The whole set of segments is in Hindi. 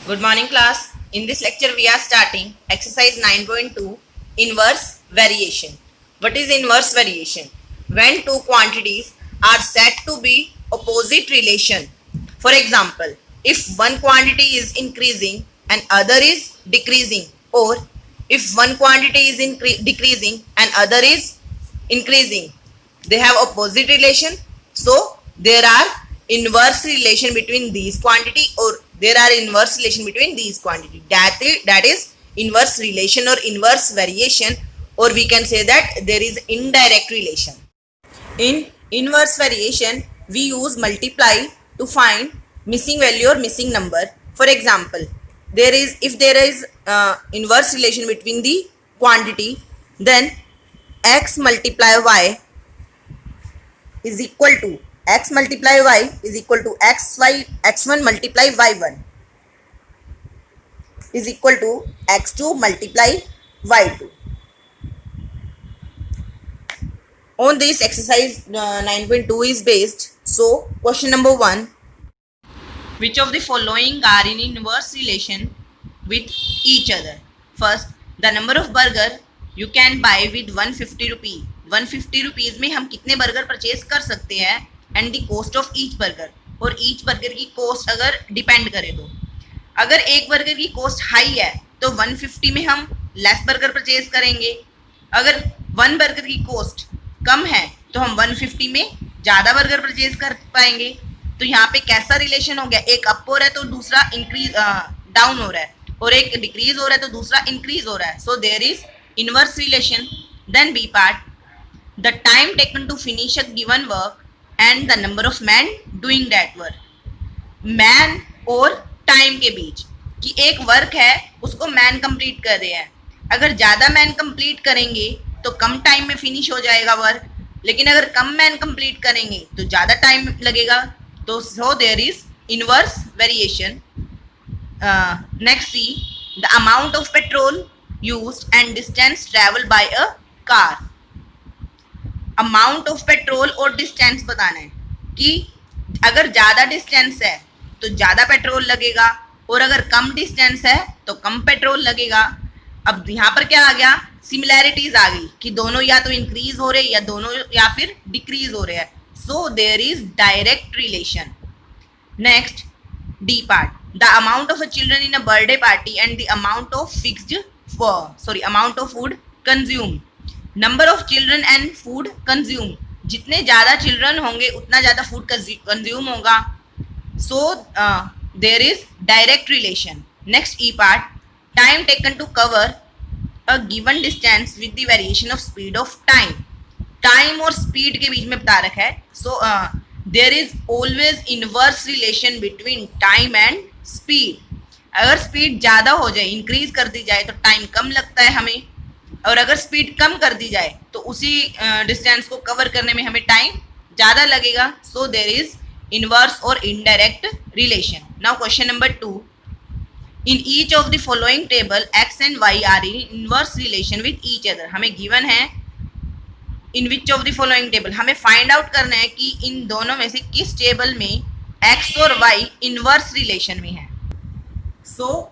Good morning, class. In this lecture, we are starting exercise 9.2 inverse variation. What is inverse variation? When two quantities are said to be opposite relation. For example, if one quantity is increasing and other is decreasing, or if one quantity is decreasing and other is increasing, they have opposite relation. So there are inverse relation between these quantity, or there are inverse relation between these quantity. That is inverse relation or inverse variation, or we can say that there is indirect relation. In inverse variation, we use multiply to find missing value or missing number. For example, if there is inverse relation between the quantity, then x multiply y is equal to x multiply y is equal to x1 multiply y1 is equal to x2 multiply y2. On this exercise 9.2 is based. So question number 1, which of the following are in inverse relation with each other? First, the number of burger you can buy with 150 rupees. 150 rupees में हम कितने बर्गर परचेज कर सकते हैं, and the cost of each burger, और ईच बर्गर की कॉस्ट अगर डिपेंड करे तो अगर एक बर्गर की कॉस्ट हाई है तो 150 में हम लेस बर्गर परचेज करेंगे, अगर वन बर्गर की कॉस्ट कम है तो हम 150 में ज़्यादा बर्गर परचेज कर पाएंगे. तो यहाँ पे कैसा रिलेशन हो गया, एक अप हो रहा है तो दूसरा इंक्रीज डाउन हो रहा है, और एक डिक्रीज हो रहा है तो दूसरा इंक्रीज हो रहा है. So there is inverse relation. Then B part, the time taken to finish a given work and the number of men doing that work. Man और टाइम के बीच कि एक वर्क है उसको मैन कंप्लीट कर रहे हैं, अगर ज़्यादा मैन कंप्लीट करेंगे तो कम टाइम में फिनिश हो जाएगा वर्क, लेकिन अगर कम मैन कंप्लीट करेंगे तो ज़्यादा टाइम लगेगा. तो so there is inverse variation. Next C, the amount of petrol used and distance travel by a car. Amount of petrol और डिस्टेंस बताना है कि अगर ज़्यादा डिस्टेंस है तो ज़्यादा पेट्रोल लगेगा, और अगर कम डिस्टेंस है तो कम पेट्रोल लगेगा. अब यहाँ पर क्या आ गया, सिमिलैरिटीज आ गई कि दोनों या तो इंक्रीज हो रहे या दोनों या फिर डिक्रीज हो रहे हैं. So there is direct relation. Next D part, the amount of a children in a birthday party and the amount of amount of food consume. Number of children and food consume, जितने ज़्यादा चिल्ड्रन होंगे उतना ज़्यादा फूड कंज्यूम होगा. So there is direct relation. Next E part, time taken to cover a given distance with the variation of speed of time. Time और स्पीड के बीच में बता रखा है. So there is always inverse relation between time and speed. अगर स्पीड ज़्यादा हो जाए, इंक्रीज कर दी जाए तो टाइम कम लगता है हमें, और अगर स्पीड कम कर दी जाए तो उसी डिस्टेंस को कवर करने में हमें टाइम ज़्यादा लगेगा. सो देयर इज इनवर्स और indirect relation. Now question number 2, in each of the following table x and y are in inverse relation with each other. हमें गिवन है in which of the following table, हमें फाइंड आउट करना है कि इन दोनों में से किस टेबल में एक्स और वाई इनवर्स रिलेशन में है. सो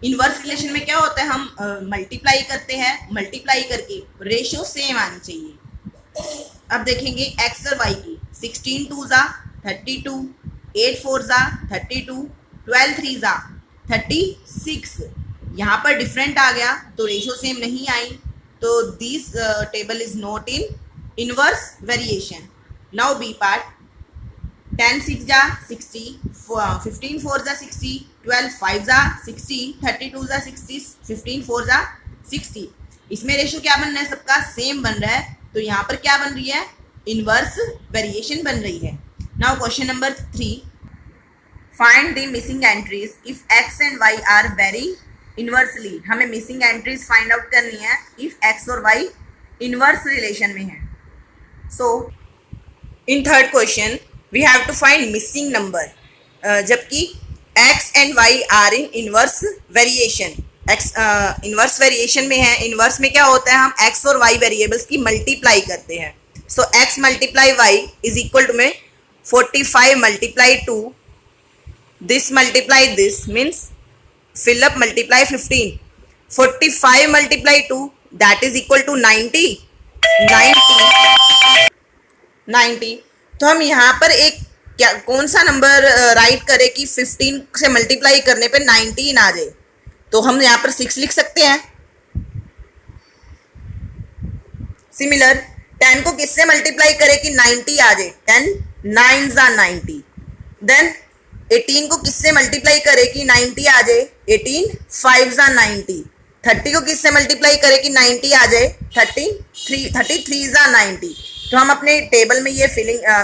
इनवर्स रिलेशन में क्या होता है, हम मल्टीप्लाई करते हैं, मल्टीप्लाई करके रेशियो सेम आनी चाहिए. अब देखेंगे एक्स और वाई की, 16 2 ज़ा 32, 8 4 ज़ा 32, 12 3 ज़ा 36. यहाँ पर डिफरेंट आ गया तो रेशियो सेम नहीं आई, तो this table is not in inverse variation. Now B part, 10 6 ज़ा 60, 15 4 ज़ा 60, 12 5 ज़ा 60, 32 ज़ा 60, 15 4 ज़ा 60. इसमें रेशियो क्या बन रहा है, सबका सेम बन रहा है, तो यहाँ पर क्या बन रही है, इनवर्स वेरिएशन बन रही है. Now question number 3, find the missing entries if x and y are very inversely. हमें मिसिंग एंट्रीज फाइंड आउट करनी है इफ एक्स और वाई इनवर्स रिलेशन में है. So in third question we have to find missing number, जबकि x and y are in inverse variation. X inverse variation में है. इनवर्स में क्या होता है, हम एक्स और वाई वेरिएबल्स की मल्टीप्लाई करते हैं. So x multiply y is equal to में 45 multiply 2, this multiply this means fill up, multiply 15, 45 multiply 2, that is equal to 90, 90। तो हम यहाँ पर एक क्या कौन सा नंबर राइट करें कि 15 से मल्टीप्लाई करने पे 19 आ जाए? तो हम यहाँ पर 6 लिख सकते हैं। सिमिलर 10 को किससे मल्टीप्लाई करें कि 90 आ जाए? 10 9s are 90। देन 18 को किससे मल्टीप्लाई करें कि 90 आ जाए? 18 5s are 90। 30 को किससे मल्टीप्लाई करें कि 90 आ जाए? 33s are 90। तो हम अपने टेबल में ये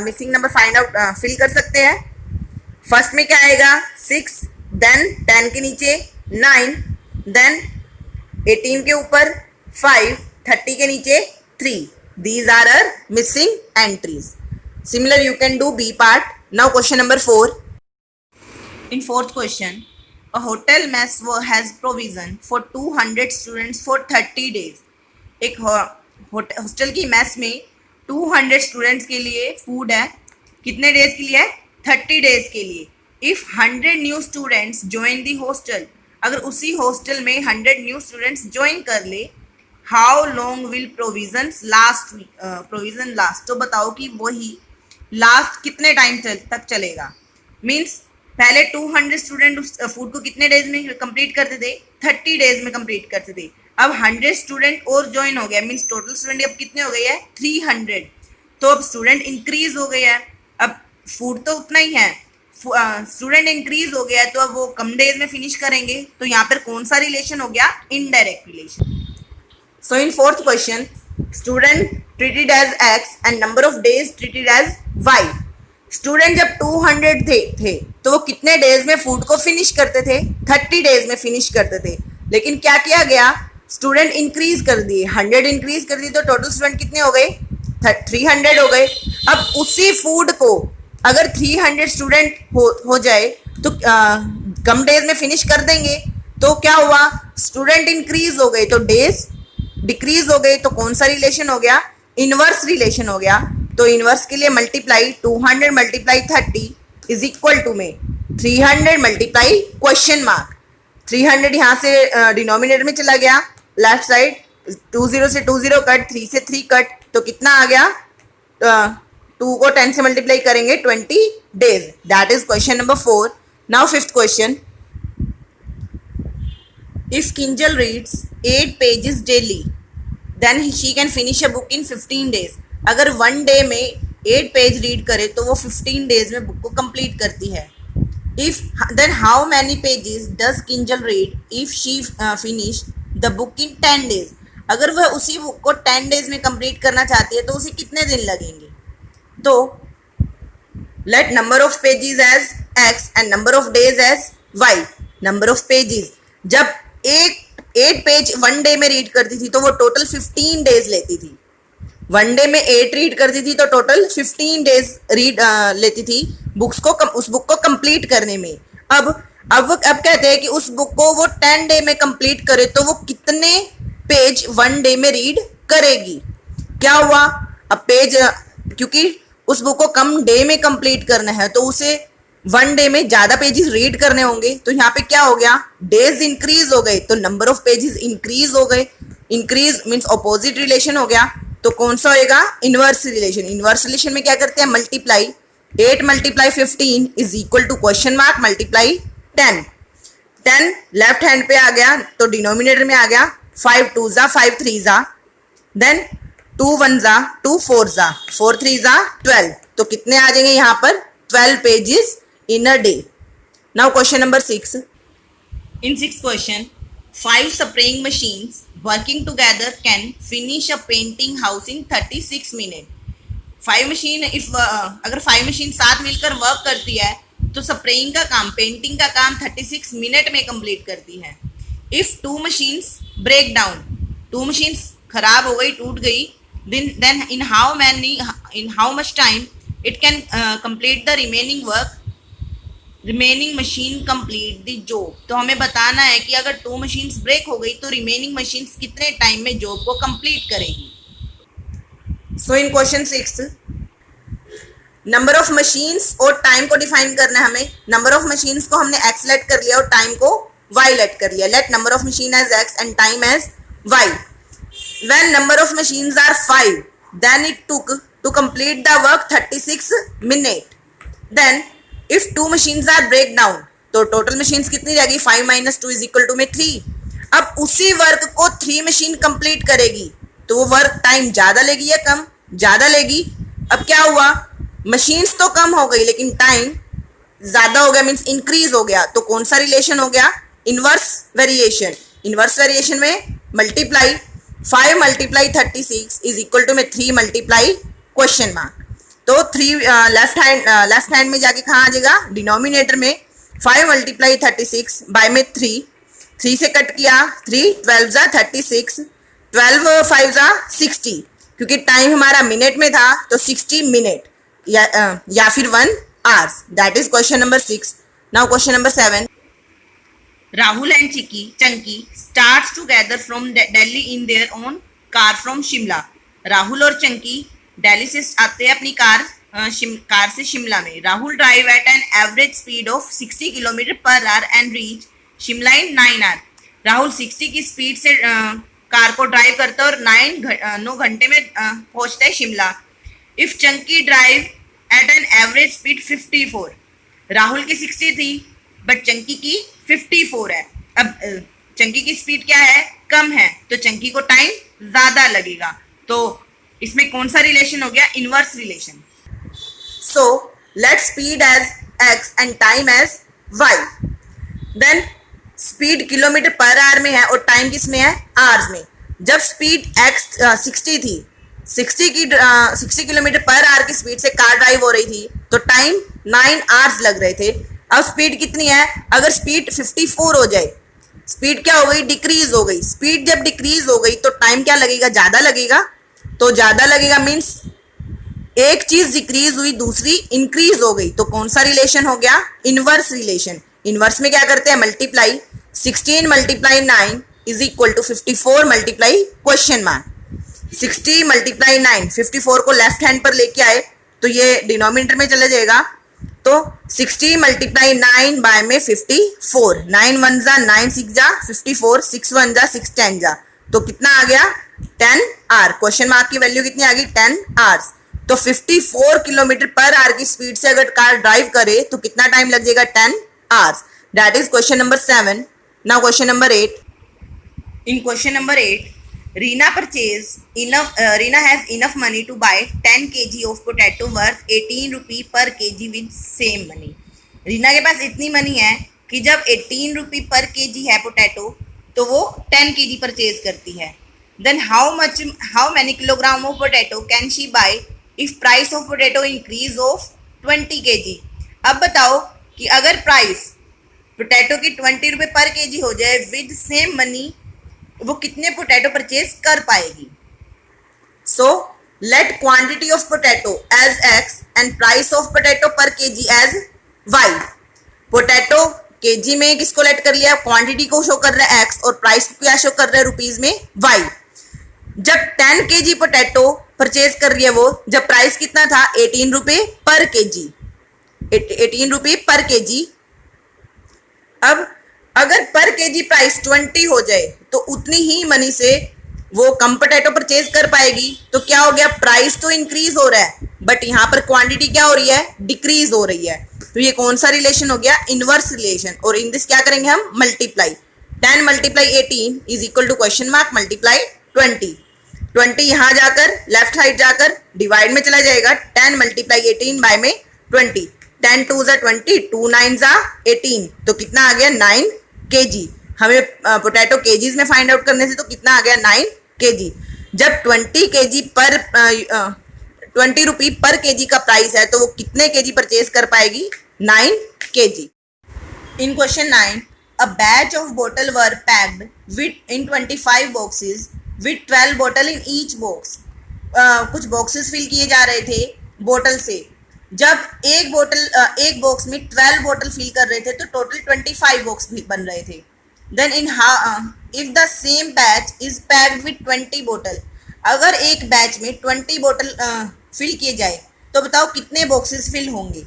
missing number find out fill कर सकते हैं। फर्स्ट में क्या आएगा? 6, देन 10 के नीचे 9, देन 18 के ऊपर 5, 30 के नीचे 3। These are our missing entries. Similar, you can do B part. Now question number 4. In fourth question, a hotel mess has provision for 200 students for 30 days. एक हॉस्टल की मेस में 200 स्टूडेंट्स के लिए फूड है। कितने डेज के लिए है? 30 डेज के लिए। If 100 new students join the hostel, अगर उसी हॉस्टल में 100 न्यू स्टूडेंट्स ज्वाइन कर ले, how long will provision last? तो बताओ कि वही लास्ट कितने टाइम तक चलेगा। मीन्स पहले 200 स्टूडेंट उस फूड को कितने डेज में कंप्लीट करते थे? 30 डेज में कंप्लीट करते थे। अब 100 स्टूडेंट और ज्वाइन हो गया, मीन्स टोटल स्टूडेंट अब कितने हो गए हैं? 300। तो अब स्टूडेंट इंक्रीज हो गया है, अब फूड तो उतना ही है, स्टूडेंट इंक्रीज हो गया है, तो अब वो कम डेज में फिनिश करेंगे। तो यहाँ पर कौन सा रिलेशन हो गया? Indirect relation. So in fourth question, student treated as x and number of days treated as y। Student जब 200 थे तो वो कितने डेज में फूड को फिनिश करते थे? 30 डेज में फिनिश करते थे। लेकिन क्या किया गया? स्टूडेंट इंक्रीज कर दिए, 100 इंक्रीज कर दिए, तो टोटल स्टूडेंट कितने हो गए? 300 हो गए। अब उसी फूड को अगर 300 स्टूडेंट हो जाए तो कम डेज में फिनिश कर देंगे। तो क्या हुआ? स्टूडेंट इंक्रीज हो गए तो डेज डिक्रीज हो गए। तो कौन सा रिलेशन हो गया? इनवर्स रिलेशन हो गया। तो इनवर्स के लिए multiply 200 multiply 30 is equal to में 300 मल्टीप्लाई क्वेश्चन मार्क। 300 यहाँ से डिनोमिनेटर में चला गया, लेफ्ट साइड 20 से 20 कट, 3 से 3 कट, तो कितना आ गया? 2 को 10 से मल्टीप्लाई करेंगे 20 days. That is question number 4। Now fifth question, if Kinjal reads 8 pages daily, then she can finish a book in 15 days. अगर 1 डे में 8 पेज रीड करे तो वो 15 डेज में बुक को कंप्लीट करती है। If then how many pages does Kinjal read if she finish the book in 10 days? अगर वह उसी बुक को 10 डेज में कंप्लीट करना चाहती है तो उसे कितने दिन लगेंगे? तो let number of pages as x and number of days as y. Number of pages, जब 8 पेज 1 डे में रीड करती थी तो वो टोटल 15 डेज लेती थी। 1 डे में 8 रीड करती थी तो टोटल 15 डेज रीड लेती थी उस बुक को कंप्लीट करने में। अब कहते हैं कि उस बुक को वो 10 डे में कंप्लीट करे तो वो कितने पेज 1 डे में रीड करेगी? क्या हुआ? अब पेज, क्योंकि उस बुक को कम डे में कंप्लीट करना है तो उसे 1 डे में ज्यादा पेजेस रीड करने होंगे। तो यहाँ पे क्या हो गया? डेज इंक्रीज हो गए तो नंबर ऑफ पेजेस इंक्रीज हो गए। इंक्रीज मीन्स ऑपोजिट रिलेशन हो गया। तो कौन सा होएगा? Inverse relation. इनवर्स रिलेशन में क्या करते हैं? Multiply 8 multiply 15 is equal to question mark multiply 10। 10 left hand पे आ गया तो डिनोमिनेटर में आ गया। 5 2 जा 5 3 जा, देन 2 1 जा 2 4 जा 4 3 जा 12। तो कितने आ जाएंगे यहाँ पर? 12 pages in a day. Now question number 6. In sixth question, 5 spraying machines working together can finish a painting house in 36 minutes. 5 machine अगर 5 machine साथ मिलकर वर्क करती है तो स्प्रेइंग का काम, पेंटिंग का काम 36 मिनट में कंप्लीट करती है। If 2 machines break down, 2 machines खराब हो गई, टूट गई, then in how much time it can complete the remaining work? Remaining machine complete the job. तो हमें बताना है कि अगर 2 मशीन्स ब्रेक हो गई तो रिमेनिंग मशीन्स कितने टाइम में जॉब को कंप्लीट करेगी। सो in question 6, number of machines और टाइम को डिफाइन करना है हमें। नंबर ऑफ मशीन्स को हमने एक्स लेट कर लिया और टाइम को y लेट कर लिया. Let number of machine as x and time as y. When number of machines are 5, then it took to complete the work 36 minutes. Then if 2 machines are break down, तो total machines कितनी रहेगी? 5 minus 2 is equal to में 3. अब उसी वर्क को 3 मशीन कंप्लीट करेगी तो वो वर्क टाइम ज़्यादा लेगी या कम? ज़्यादा लेगी. अब क्या हुआ? मशीन्स तो कम हो गई लेकिन टाइम ज़्यादा हो गया, मीन्स इंक्रीज हो गया. तो कौन सा रिलेशन हो गया? Inverse variation. इनवर्स वेरिएशन में multiply 5 multiply 36 is equal to में 3 मल्टीप्लाई क्वेश्चन मार्क. तो 3 लेफ्ट हैंड में जाके कहाँ आ जाएगा? डिनोमिनेटर में 5 मल्टीप्लाई 36 बाय में 3 से कट किया 3, 12 जा 36, 12 5 जा 60, क्योंकि टाइम हमारा मिनट में था तो 60 मिनट या फिर 1 hours. That is question number 6. Now question number 7. Rahul and Chunky starts together from Delhi in their own car from Shimla. Rahul और चंकी दिल्ली से आते हैं अपनी कार से शिमला में. Rahul drive at an average speed of 60 kilometre per hour and reach Shimla in 9 hour. Rahul 60 की स्पीड से कार को ड्राइव करता है और 9 घंटे में पहुंचता है Shimla. If Chunky drive at an average speed 54, Rahul की 60 थी बट चंकी की 54 है. अब चंकी की स्पीड क्या है? कम है, तो चंकी को टाइम ज्यादा लगेगा. तो इसमें कौन सा रिलेशन हो गया? Inverse relation. So let speed as x and time as y. Then speed kilometre per hour में है और टाइम किस में है? आवर्स में. जब स्पीड x 60 थी, 60 किलोमीटर पर आवर की स्पीड से कार ड्राइव हो रही थी तो टाइम 9 आवर्स लग रहे थे. अब स्पीड कितनी है? अगर स्पीड 54 हो जाए, स्पीड क्या हो गई? डिक्रीज हो गई. स्पीड जब डिक्रीज हो गई तो टाइम क्या लगेगा? ज़्यादा लगेगा. तो ज़्यादा लगेगा मीन्स एक चीज़ डिक्रीज हुई दूसरी इंक्रीज हो गई. तो कौन सा रिलेशन हो गया? Inverse relation. इनवर्स में क्या करते हैं? Multiply 16 multiply 9 is equal to 54 multiply question mark. 60 multiply 9, 54 को लेफ्ट हैंड पर लेके आए तो ये डिनोमिनेटर में चला जाएगा. तो 60 मल्टीप्लाई 9 बाय में 54, 9 1 जा 9 6 जा 54, 6 1 जा 6 10 जा. तो कितना आ गया? 10 आवर. क्वेश्चन मार्क की वैल्यू कितनी आ गई? 10 आवर्स. तो 54 किलोमीटर पर आवर की स्पीड से अगर कार ड्राइव करे तो कितना टाइम लग जाएगा? 10 hours. That is question number 7. Now question number 8. In question number 8, Reena has enough money to buy 10 kg of potato worth 18 rupee per kg with same money. Reena के पास इतनी मनी है कि जब 18 रुपी पर केजी है पोटैटो तो वो 10 kg परचेज करती है. Then how many kilogram of potato can she buy if price of potato increase of 20 kg. अब बताओ कि अगर प्राइस पोटैटो की 20 रुपये पर केजी हो जाए विद सेम मनी, वो कितने पोटैटो परचेज कर पाएगी? So let quantity of potato as x and price of potato per kg as y. Potato kg में किसको लेट कर लिया? क्वांटिटी को शो कर रहा है x और प्राइस को क्या शो कर रहा है? रुपीज में y. जब 10 केजी पोटैटो परचेज कर रही है वो, जब प्राइस कितना था? 18 रुपये पर केजी. 18 रुपये पर केजी. अब अगर पर केजी प्राइस 20 हो जाए तो उतनी ही मनी से वो कम पोटैटो परचेज कर पाएगी. तो क्या हो गया? प्राइस तो इंक्रीज हो रहा है बट यहाँ पर क्वांटिटी क्या हो रही है? डिक्रीज हो रही है. तो ये कौन सा रिलेशन हो गया? Inverse relation. और इन दिस क्या करेंगे हम? Multiply 10 multiply 18 is equal to question mark multiply 20. 20 यहाँ जाकर लेफ्ट साइड जाकर डिवाइड में चला जाएगा. 10 मल्टीप्लाई 18 बाय में 20. 10 2 जा 20, 2 9 जा 18. तो कितना आ गया? 9 kg. हमें पोटैटो केजीज में फाइंड आउट करने से तो कितना आ गया? 9 kg. जब 20 kg पर 20 रुपी पर केजी का प्राइस है तो वो कितने केजी परचेज कर पाएगी? 9 kg. In question 9, a batch of bottle were packed with in 25 boxes with 12 bottle in each box. कुछ बॉक्सेस फिल किए जा रहे थे बोतल से. जब एक बॉक्स में 12 बोतल फिल कर रहे थे तो टोटल 25 बॉक्स बन रहे थे. Then if the same batch is packed with 20 बोतल, अगर एक बैच में 20 बोतल फिल किए जाए तो बताओ कितने बॉक्सेस फिल होंगे?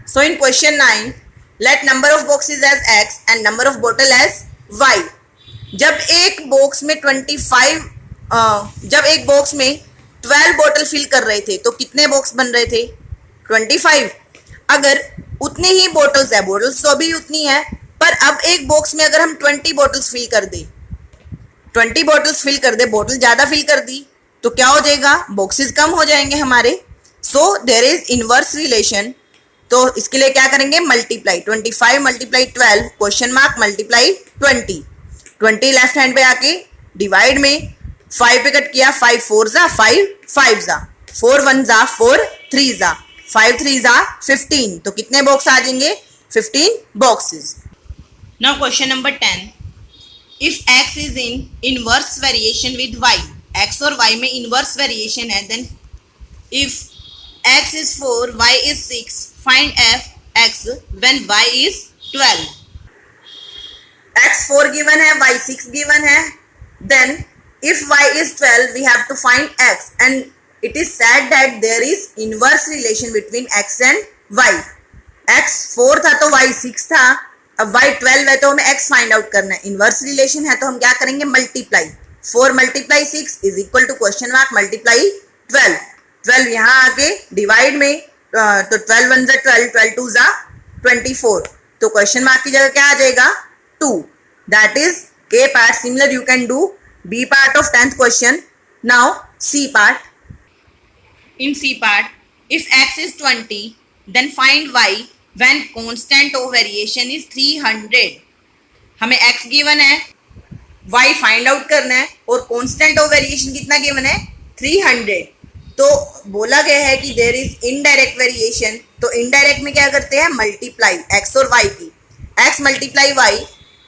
So in question 9, let number of boxes as x and number of bottle as y। जब एक बॉक्स में 12 बोतल फिल कर रहे थे तो कितने बॉक्स बन रहे थे? 25। अगर उतनी ही बोतल्स है, बोतल्स तो अभी उतनी है, पर अब एक बॉक्स में अगर हम 20 बोतल्स फिल कर दे, 20 बोतल्स फिल कर दे, बोतल ज्यादा फिल कर दी, तो क्या हो जाएगा? बॉक्सेस कम हो जाएंगे हमारे। So there is inverse relation. तो इसके लिए क्या करेंगे? Multiply 25 multiply 12 question mark multiply 20। 20 left hand पे आके डिवाइड में 5 पे कट किया, 5 4 जा 5 5 जा 4 1 जा 4 3 जा 5 3 जा 15। तो कितने बॉक्स आ जाएंगे? 15 boxes. Now question number 10, if x is in inverse variation with y, x और y में इनवर्स वेरिएशन है, then if x is 4, y is 6, find f x when y is 12। x 4 given है, y 6 given है, then if y is 12 we have to find x and it is said that there is inverse relation between x and y। x 4 था तो y 6 था, अब y 12 है तो हमें x फाइंड आउट करना है। इनवर्स रिलेशन है तो हम क्या करेंगे? Multiply 4 multiply 6 is equal to question mark multiply 12। 12 यहाँ आके डिवाइड में तो 12 1 जा 12, 12 2 जा 24। तो क्वेश्चन मार्क की जगह क्या आ जाएगा? 2। That is A part. Similar you can do B part of 10th question. Now C part. In C part, if x is 20 then find y when constant of variation is 300। हमें x गिवन है, y फाइंड आउट करना है और कांस्टेंट ऑफ वेरिएशन कितना गिवन है? 300। तो बोला गया है कि देयर इज इनडायरेक्ट वेरिएशन, तो इनडायरेक्ट में क्या करते हैं? मल्टीप्लाई x और y की, x multiply y,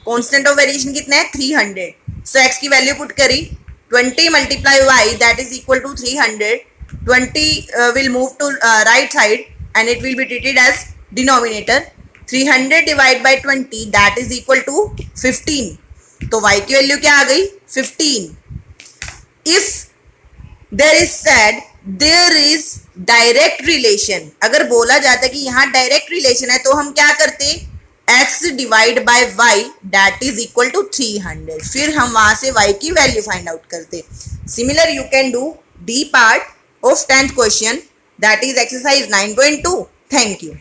constant of variation कितना है? 300। सो x की वैल्यू पुट करी, 20 multiply y that is equal to 300। 20 will move to right side and it will be treated as denominator. 300 divide by 20 that is equal to 15। तो y की वैल्यू क्या आ गई? 15। If there is said there is direct relation, अगर बोला जाता है कि यहाँ डायरेक्ट रिलेशन है तो हम क्या करते? x divide by y that is equal to 300, फिर हम वहां से y की वैल्यू फाइंड आउट करते। Similar you can do D part of 10th question, that is exercise 9.2। Thank you.